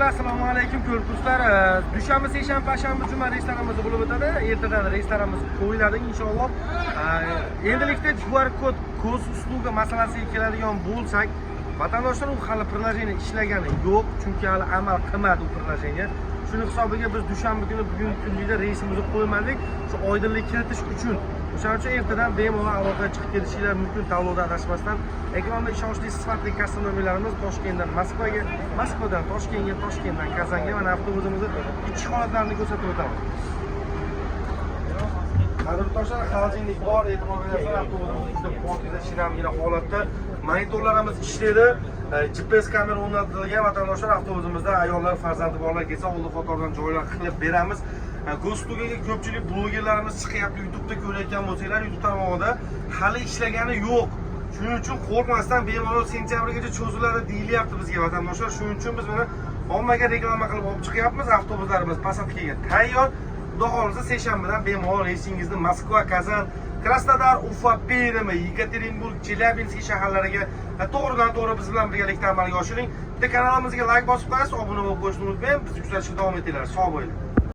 Assalomu alaykum ko'rguvchilar. Dushanba, seshanba, payshanba, juma reyslarimiz bo'lib o'tadi. Ertadan reyslarimiz qo'yiladi inshaalloh. Endilikda QR kod ko'z uslugi masalasiga keladigan bo'lsak, vatandoshlar u hali priложение ishlagani yo'q, chunki hali amal qilmadi u priложение. Shuning hisobiga biz dushanba kuni bugungi kunlikda reysimizni qo'ymadik. Shu oydinlik kiritish uchun. O'shaning uchun ertadan bemalol aloqaga chiqib kelishinglar mumkin tanlovda adashmasdan. Ekranda ishonchli sifatli kastronomerlarimiz Toshkentdan Moskvaga, Moskvadan Toshkentga, Toshkentdan Kazanga va avtobusimizni ikki holatlarini ko'rsatib o'tamiz. Qadrdonlar, xarajlik bor, e'tibor berasizlar, avtobusimiz juda shinamgina holatda. Monitorlarimiz ishlaydi. GPS kamera o'rnatilgan vatandoshlar avtobusimizda ayollar farzandi borlar kelsa, oldi fotodan joylar qilib beramiz. Go'stugaga ko'pchilik blogerlarimiz chiqyapti, YouTube'da ko'rayotgan bo'lsanglar, YouTube tarmog'ida hali ishlagani yo'q. Shuning uchun qo'rqmasdan bemalol sentyabrgacha cho'ziladi deyilyapti bizga vatandoshlar. Shuning uchun biz buni ommaga reklama qilib olib chiqyapmiz. Avtobuslarimiz Посадkaga tayyor. Xudo xolisa seshanbadan bemalol reysingizni Moskva, Kazan, Krasnodar, Ufa, Perm, Yekaterinburg, Chelyabinsk shaharlariga to'g'ridan-to'g'ri biz bilan birgalikda amalga oshiring. Bitta kanalimizga like bosib qo'yasiz, obuna bo'lib qo'yishni unutmang. Bizni kuzatishga davom etinglar. Sog' bo'linglar.